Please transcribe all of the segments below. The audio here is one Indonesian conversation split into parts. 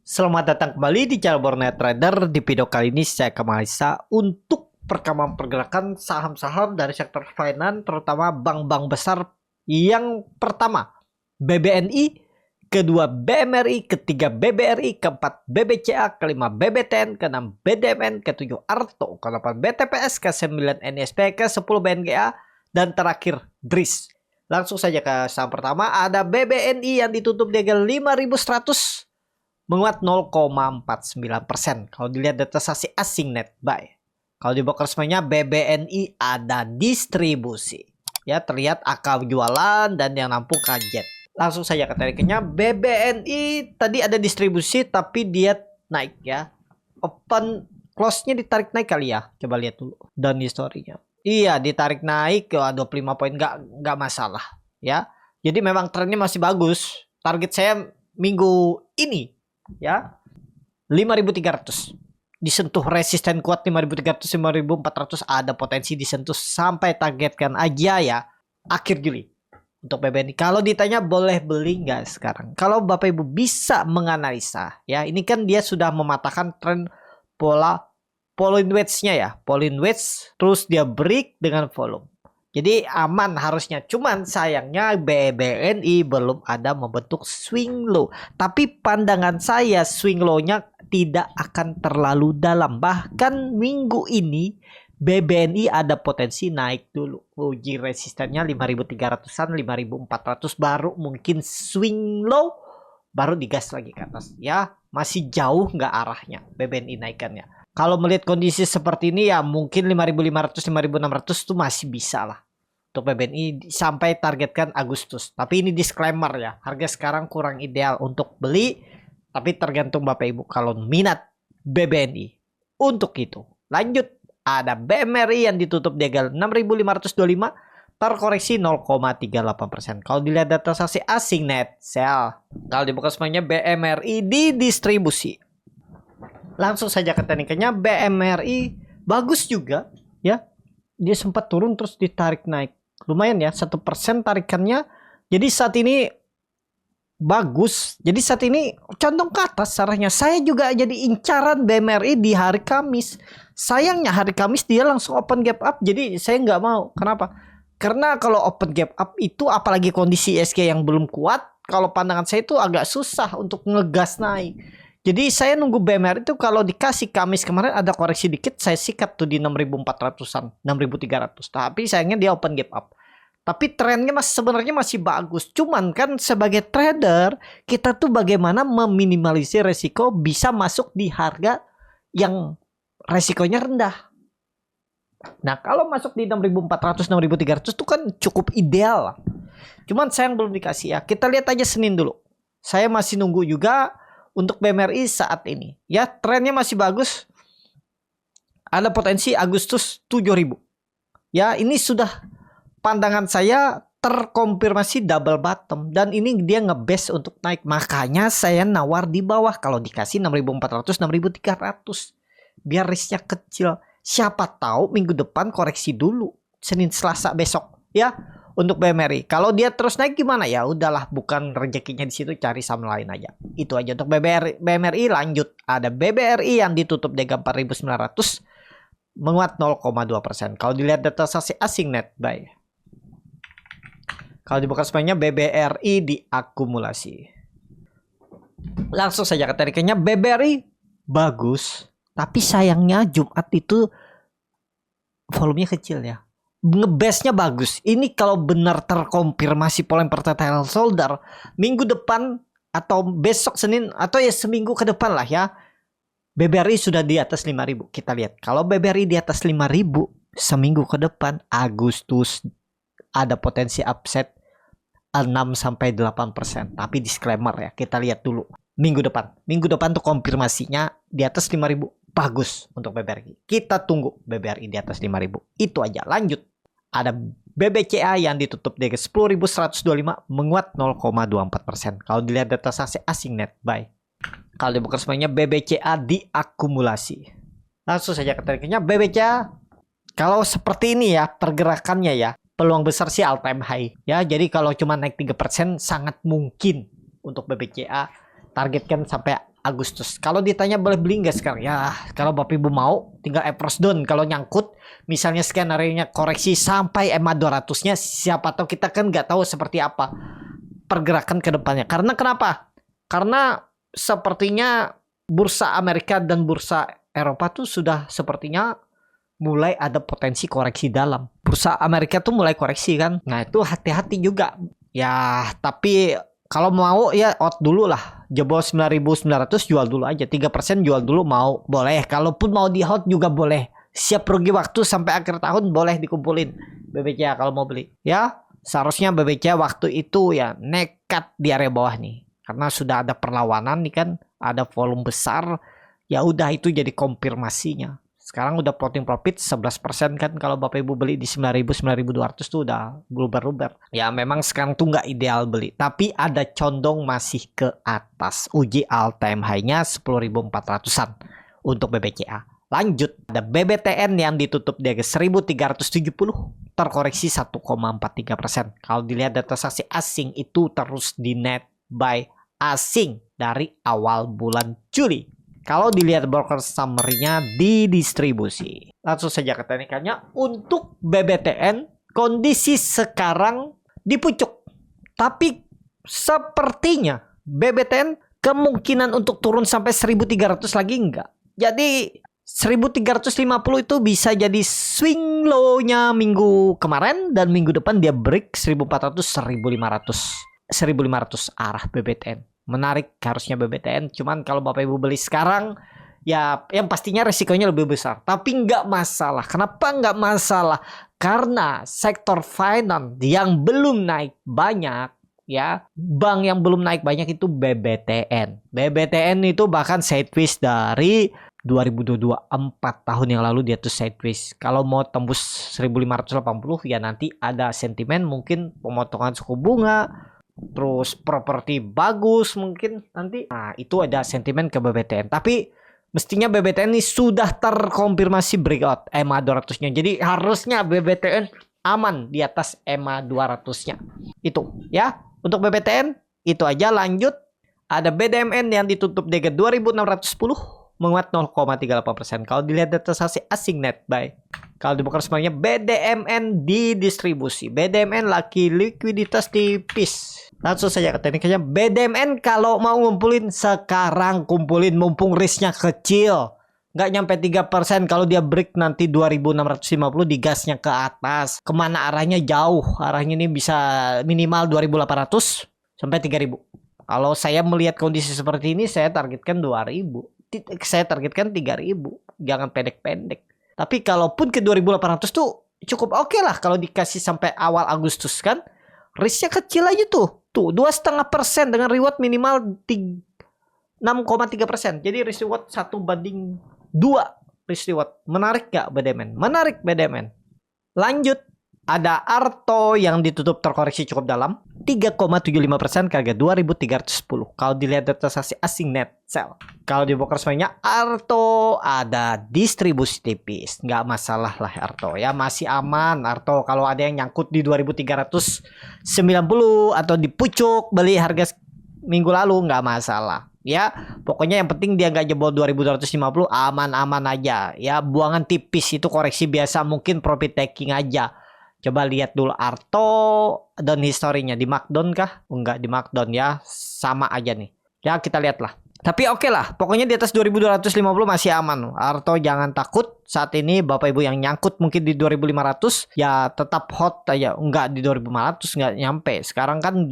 Selamat datang kembali di channel Borneo Trader. Di video kali ini saya akan menganalisa untuk perkembangan pergerakan saham-saham dari sektor finance, terutama bank-bank besar. Yang pertama BBNI, kedua BMRI, ketiga BBRI, keempat BBCA, kelima BBTN, keenam BDMN, ketujuh Arto, ke-8 BTPS, ke-9 NSP, ke-10 BNGA, dan terakhir BRIS. Langsung saja ke saham pertama, ada BBNI yang ditutup di harga 5.100, menguat 0,49%. Kalau dilihat data saksi asing net buy. Kalau di broker resminya BBNI ada distribusi. Ya, terlihat akal jualan dan yang nampung kaget. Langsung saja ke tariknya. BBNI tadi ada distribusi tapi dia naik ya. Open close-nya ditarik naik kali ya. Coba lihat dulu dan historinya. Iya, ditarik naik ke 25 poin, nggak masalah ya. Jadi memang trennya masih bagus. Target saya minggu ini ya 5.300, disentuh resisten kuat 5.300, 5.400, ada potensi disentuh sampai targetkan aja ya akhir Juli untuk BBNI. Kalau ditanya boleh beli nggak sekarang, kalau Bapak Ibu bisa menganalisa ya, ini kan dia sudah mematahkan tren pola Pauline wedge-nya ya, Pauline wedge, terus dia break dengan volume. Jadi aman harusnya. Cuman sayangnya BBNI belum ada membentuk swing low. Tapi pandangan saya swing low-nya tidak akan terlalu dalam. Bahkan minggu ini BBNI ada potensi naik dulu. Uji resistennya 5.300-an, 5.400, baru mungkin swing low, baru digas lagi ke atas. Ya masih jauh nggak arahnya BBNI naikannya. Kalau melihat kondisi seperti ini ya mungkin 5.500, 5.600 tuh masih bisa lah untuk BBNI sampai targetkan Agustus. Tapi ini disclaimer ya, harga sekarang kurang ideal untuk beli. Tapi tergantung Bapak Ibu kalau minat BBNI untuk itu. Lanjut, ada BMRI yang ditutup di harga 6.525, terkoreksi 0,38%. Kalau dilihat data saksi asing net sell, kalau dibuka semuanya BMRI di distribusi. Langsung saja ke tekniknya, BMRI bagus juga ya. Dia sempat turun terus ditarik naik. Lumayan ya, 1% tarikannya. Jadi saat ini bagus. Jadi saat ini condong ke atas arahnya. Saya juga jadi incaran BMRI di hari Kamis. Sayangnya hari Kamis dia langsung open gap up. Jadi saya nggak mau. Kenapa? Karena kalau open gap up itu apalagi kondisi ISG yang belum kuat, kalau pandangan saya itu agak susah untuk ngegas naik. Jadi saya nunggu BMR itu kalau dikasih Kamis kemarin ada koreksi dikit, saya sikat tuh di 6.400-an, 6.300. Tapi sayangnya dia open gap up. Tapi trennya sebenarnya masih bagus. Cuman kan sebagai trader, kita tuh bagaimana meminimalisir resiko bisa masuk di harga yang resikonya rendah. Nah kalau masuk di 6.400, 6.300 itu kan cukup ideal lah. Cuman sayang belum dikasih ya. Kita lihat aja Senin dulu. Saya masih nunggu juga untuk BMRI saat ini. Ya trennya masih bagus. Ada potensi Agustus 7.000. Ya ini sudah pandangan saya terkonfirmasi double bottom. Dan ini dia ngebase untuk naik. Makanya saya nawar di bawah. Kalau dikasih 6.400, 6.300. Biar risknya kecil. Siapa tahu minggu depan koreksi dulu. Senin Selasa besok. Ya untuk BMRI. Kalau dia terus naik gimana ya? Udahlah, bukan rezekinya di situ, cari saham lain aja. Itu aja untuk BMRI. Lanjut, ada BBRI yang ditutup di 4.900, menguat 0,2%. Kalau dilihat data saksi asing net buy. Kalau dibuka semuanya BBRI diakumulasi. Langsung saja ke tariknya, BBRI bagus, tapi sayangnya Jumat itu volumenya kecil ya. Ngebase-nya bagus. Ini kalau benar terkonfirmasi pola pertanyaan solder minggu depan atau besok Senin atau ya seminggu ke depan lah ya, BBRI sudah di atas 5.000. Kita lihat kalau BBRI di atas 5.000 seminggu ke depan Agustus ada potensi upset 6-8%. Tapi disclaimer ya, kita lihat dulu minggu depan. Minggu depan tuh konfirmasinya di atas 5.000. Bagus untuk BBRI. Kita tunggu BBRI di atas 5.000. Itu aja. Lanjut. Ada BBCA yang ditutup di 10.125, menguat 0,24%. Kalau dilihat data saksi asing net buy. Kalau dibuka semuanya BBCA diakumulasi. Langsung saja ke tariknya BBCA. Kalau seperti ini ya pergerakannya ya, peluang besar sih all time high ya. Jadi kalau cuma naik 3% sangat mungkin untuk BBCA targetkan sampai Agustus. Kalau ditanya boleh beli nggak sekarang? Ya, kalau Bapak Ibu mau, tinggal press down. Kalau nyangkut, misalnya skenario-nya koreksi sampai EMA 200-nya, siapa tahu kita kan nggak tahu seperti apa pergerakan ke depannya. Karena kenapa? Karena sepertinya bursa Amerika dan bursa Eropa tuh sudah sepertinya mulai ada potensi koreksi dalam. Bursa Amerika tuh mulai koreksi kan. Nah, itu hati-hati juga. Ya, tapi kalau mau ya out dulu lah. Jebol 9.900 jual dulu aja. 3% jual dulu mau. Boleh. Kalaupun mau di hold juga boleh. Siap rugi waktu sampai akhir tahun boleh dikumpulin. BBCA kalau mau beli. Ya, seharusnya BBCA waktu itu ya nekat di area bawah nih. Karena sudah ada perlawanan nih kan. Ada volume besar. Ya udah itu jadi konfirmasinya. Sekarang udah floating profit 11% kan kalau Bapak Ibu beli di 9.000 9.200 tuh udah luber-luber. Ya memang sekarang tuh nggak ideal beli, tapi ada condong masih ke atas. Uji all time high-nya 10.400-an untuk BBCA. Lanjut, ada BBTN yang ditutup di harga 1.370, terkoreksi 1,43%. Kalau dilihat data transaksi asing itu terus di net buy asing dari awal bulan Juli. Kalau dilihat broker summary-nya di distribusi. Langsung saja ke teknikalnya. Untuk BBTN, kondisi sekarang di pucuk. Tapi sepertinya BBTN kemungkinan untuk turun sampai 1.300 lagi enggak. Jadi 1.350 itu bisa jadi swing low-nya minggu kemarin. Dan minggu depan dia break 1.400, 1.500. 1.500 arah BBTN. Menarik harusnya BBTN. Cuman kalau Bapak Ibu beli sekarang, ya yang pastinya resikonya lebih besar. Tapi nggak masalah. Kenapa nggak masalah? Karena sektor finance yang belum naik banyak, ya bank yang belum naik banyak itu BBTN. BBTN itu bahkan sideways dari 2022, 4 tahun yang lalu dia tuh sideways. Kalau mau tembus 1.580 ya nanti ada sentimen mungkin pemotongan suku bunga. Terus properti bagus mungkin nanti. Nah itu ada sentimen ke BBTN. Tapi mestinya BBTN ini sudah terkonfirmasi breakout EMA 200-nya. Jadi harusnya BBTN aman di atas EMA 200-nya. Itu ya. Untuk BBTN itu aja. Lanjut. Ada BDMN yang ditutup di 2.610. Menguat 0,38%. Kalau dilihat data transaksi asing net buy. Kalau dibuka semuanya BDMN di distribusi. BDMN lagi likuiditas tipis. Langsung saja ke tekniknya. BDMN kalau mau ngumpulin sekarang kumpulin mumpung risknya kecil. Nggak nyampe 3%. Kalau dia break nanti 2.650 digasnya ke atas. Kemana arahnya jauh. Arahnya ini bisa minimal 2.800 sampai 3.000. Kalau saya melihat kondisi seperti ini saya targetkan 2.000. Saya targetkan 3.000. Jangan pendek-pendek. Tapi kalaupun ke 2.800 tuh cukup oke lah kalau dikasih sampai awal Agustus kan. Risknya kecil aja tuh. Tuh 2,5% dengan reward minimal 6,3%. Jadi risk reward 1/2 risk reward. Menarik gak BDMN? Menarik BDMN. Lanjut. Ada Arto yang ditutup terkoreksi cukup dalam 3,75% ke harga 2.310. Kalau dilihat data transaksi asing net sell. Kalau di broker semuanya Arto ada distribusi tipis. Nggak masalah lah Arto ya, masih aman Arto. Kalau ada yang nyangkut di 2.390 atau di pucuk beli harga minggu lalu nggak masalah. Ya, pokoknya yang penting dia nggak jebol 2.250, aman-aman aja. Ya, buangan tipis itu koreksi biasa, mungkin profit taking aja. Coba lihat dulu Arto dan historinya di Markdown kah? Enggak di Markdown ya, sama aja nih. Ya kita lihatlah. Tapi oke lah, pokoknya di atas 2.250 masih aman. Arto jangan takut. Saat ini Bapak Ibu yang nyangkut mungkin di 2.500 ya tetap hot aja. Enggak di 2.500 enggak nyampe. Sekarang kan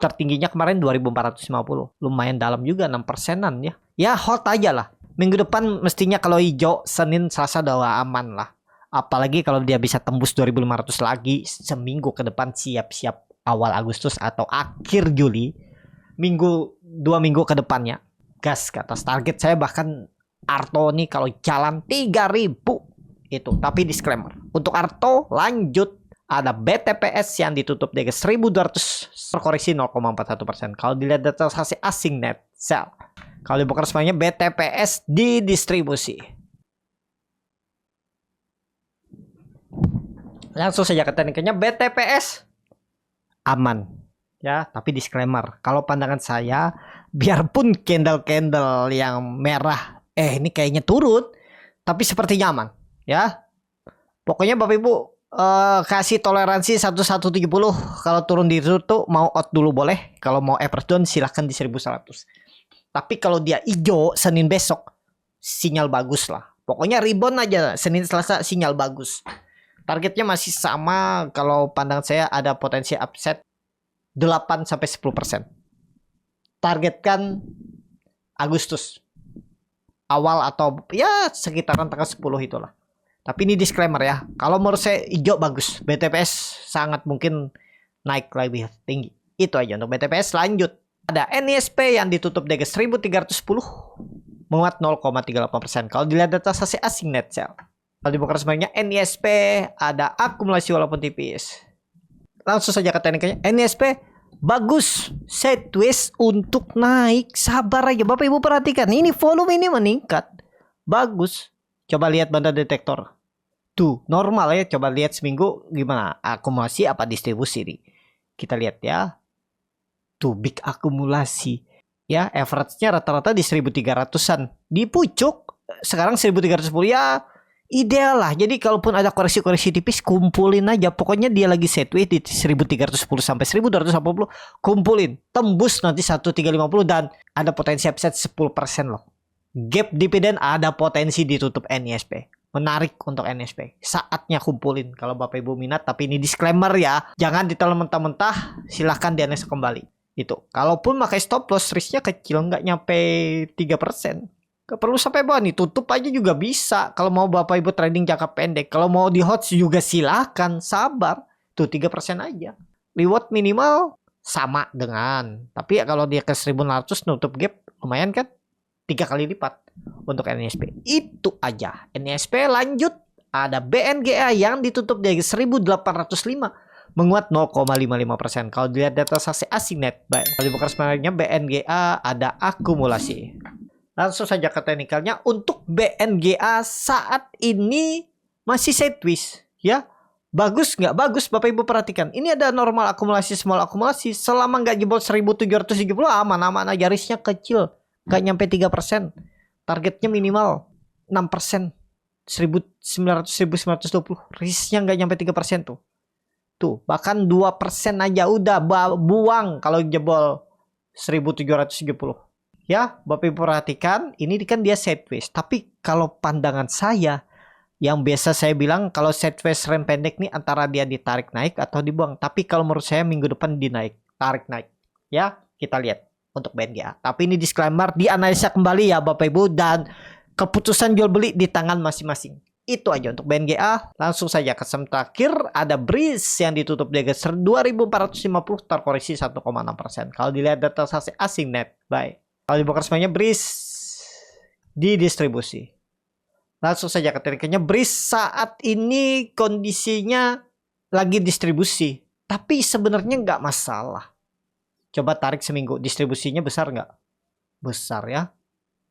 tertingginya kemarin 2.450. Lumayan dalam juga 6%-an ya. Ya hot aja lah. Minggu depan mestinya kalau hijau Senin Selasa udah aman lah. Apalagi kalau dia bisa tembus 2.500 lagi seminggu ke depan, siap-siap awal Agustus atau akhir Juli. 2 minggu ke depannya. Gas ke atas. Target saya bahkan Arto nih kalau jalan 3.000 itu. Tapi disclaimer. Untuk Arto lanjut. Ada BTPS yang ditutup di 1.200 terkoreksi 0,41%. Kalau dilihat data transaksi asing net sell. Kalau dibuka semuanya BTPS di distribusi. Langsung saja ke tekniknya BTPS aman ya. Tapi disclaimer, kalau pandangan saya, biarpun candle-candle yang merah, ini kayaknya turun, tapi seperti nyaman, ya. Pokoknya Bapak Ibu kasih toleransi 1170. Kalau turun di situ tuh mau out dulu boleh, kalau mau average down silahkan di 1100. Tapi kalau dia hijau Senin besok, sinyal bagus lah. Pokoknya rebound aja Senin Selasa sinyal bagus. Targetnya masih sama, kalau pandangan saya ada potensi upset 8-10%. Targetkan Agustus awal atau ya sekitaran tanggal 10 itulah. Tapi ini disclaimer ya. Kalau menurut saya hijau bagus. BTPS sangat mungkin naik lebih tinggi. Itu aja untuk BTPS. Lanjut. Ada NISP yang ditutup di 1310 menguat 0,38%. Kalau dilihat data sesi asing net sell. Kalau dibuka sebenarnya NISP ada akumulasi walaupun tipis. Langsung saja ke tekniknya. NISP bagus, sideways untuk naik. Sabar aja Bapak Ibu perhatikan. Ini volume ini meningkat. Bagus. Coba lihat banda detektor. Tuh normal ya. Coba lihat seminggu gimana. Akumulasi apa distribusi nih. Kita lihat ya. Tuh big akumulasi. Ya average-nya rata-rata di 1300-an. Di pucuk sekarang 1310 ya. Ideal lah. Jadi kalaupun ada koreksi-koreksi tipis, kumpulin aja. Pokoknya dia lagi sideways di 1310 sampai 1280. Kumpulin. Tembus nanti 1350 dan ada potensi upside 10% loh. Gap dividen ada potensi ditutup NISP. Menarik untuk NISP. Saatnya kumpulin kalau Bapak Ibu minat. Tapi ini disclaimer ya. Jangan ditelan mentah-mentah. Silahkan di-analisa kembali. Itu. Kalaupun pakai stop loss, risknya kecil. Nggak nyampe 3%. Gak perlu sampai bawah nih, tutup aja juga bisa. Kalau mau Bapak Ibu trading jangka pendek. Kalau mau di HODS juga silakan, sabar. Tuh 3% aja. Reward minimal sama dengan. Tapi kalau dia ke 1600 nutup gap lumayan kan? 3 kali lipat untuk NISP. Itu aja. NISP lanjut. Ada BNGA yang ditutup di 1805. Menguat 0,55%. Kalau dilihat data saksi asing net. Baik. Kalau dibuka sebenarnya BNGA ada akumulasi. Langsung saja ke teknikalnya. Untuk BNGA saat ini masih sideways ya. Bagus nggak? Bagus Bapak Ibu perhatikan. Ini ada normal akumulasi, small akumulasi. Selama nggak jebol 1770 aman-aman aja. Risknya kecil. Nggak nyampe 3%. Targetnya minimal 6%. 1900-1920. Risknya nggak nyampe 3% tuh. Tuh bahkan 2% aja udah buang kalau jebol 1770. Ya, Bapak Ibu perhatikan, ini kan dia sideways. Tapi kalau pandangan saya, yang biasa saya bilang kalau sideways rem pendek nih antara dia ditarik naik atau dibuang. Tapi kalau menurut saya minggu depan dinaik, tarik naik. Ya, kita lihat untuk BNGA. Tapi ini disclaimer, dianalisa kembali ya Bapak Ibu. Dan keputusan jual beli di tangan masing-masing. Itu aja untuk BNGA. Langsung saja ke saham terakhir. Ada Breeze yang ditutup di 2450 terkoreksi 1,6%. Kalau dilihat data saksi asing net, baik. Kalau dibuka semuanya Breeze di distribusi. Langsung saja ke tekniknya. Breeze saat ini kondisinya lagi distribusi. Tapi sebenarnya nggak masalah. Coba tarik seminggu. Distribusinya besar nggak? Besar ya.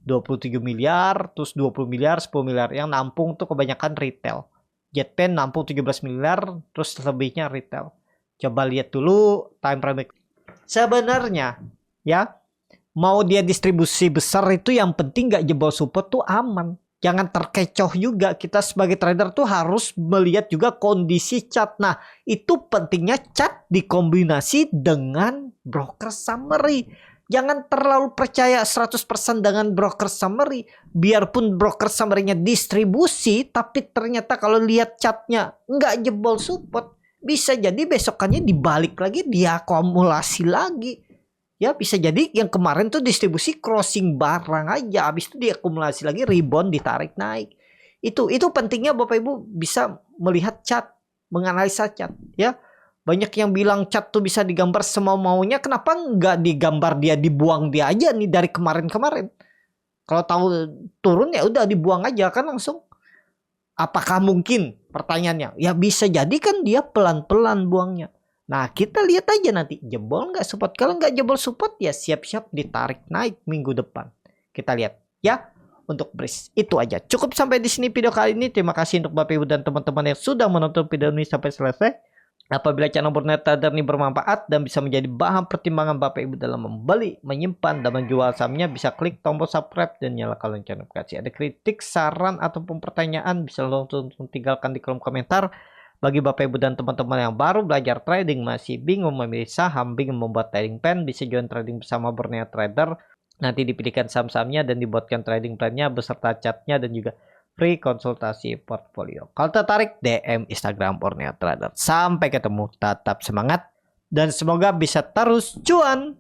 27 miliar, terus 20 miliar, 10 miliar. Yang nampung tuh kebanyakan retail. Jetpen nampung 17 miliar, terus lebihnya retail. Coba lihat dulu time frame. Sebenarnya ya, mau dia distribusi besar itu yang penting gak jebol support tuh aman. Jangan terkecoh juga. Kita sebagai trader tuh harus melihat juga kondisi chart. Nah, itu pentingnya chart dikombinasi dengan broker summary. Jangan terlalu percaya 100% dengan broker summary. Biarpun broker summary-nya distribusi, tapi ternyata kalau lihat chartnya nggak jebol support, bisa jadi besokannya dibalik lagi, diakumulasi lagi. Ya bisa jadi yang kemarin tuh distribusi crossing barang aja, habis itu diakumulasi lagi, rebound, ditarik naik. Itu pentingnya Bapak Ibu bisa melihat chart, menganalisa chart ya. Banyak yang bilang chart tuh bisa digambar semau-maunya. Kenapa nggak digambar dia, dibuang dia aja nih dari kemarin-kemarin? Kalau tahu turun ya udah dibuang aja kan langsung. Apakah mungkin? Pertanyaannya. Ya bisa jadi kan dia pelan-pelan buangnya. Nah kita lihat aja nanti jebol nggak support. Kalau nggak jebol support ya siap-siap ditarik naik minggu depan. Kita lihat ya. Untuk Breeze itu aja. Cukup sampai di sini video kali ini. Terima kasih untuk Bapak Ibu dan teman-teman yang sudah menonton video ini sampai selesai. Apabila channel Borneo Trader ini bermanfaat dan bisa menjadi bahan pertimbangan Bapak Ibu dalam membeli, menyimpan, dan menjual sahamnya, bisa klik tombol subscribe dan nyalakan lonceng notifikasi. Ada kritik, saran, ataupun pertanyaan, bisa langsung tinggalkan di kolom komentar. Bagi Bapak Ibu dan teman-teman yang baru belajar trading, masih bingung memilih saham, bingung membuat trading plan, bisa join trading bersama Borneo Trader. Nanti dipilihkan saham-sahamnya dan dibuatkan trading plan-nya beserta chatnya dan juga free konsultasi portfolio. Kalau tertarik, DM Instagram Borneo Trader. Sampai ketemu, tetap semangat dan semoga bisa terus cuan.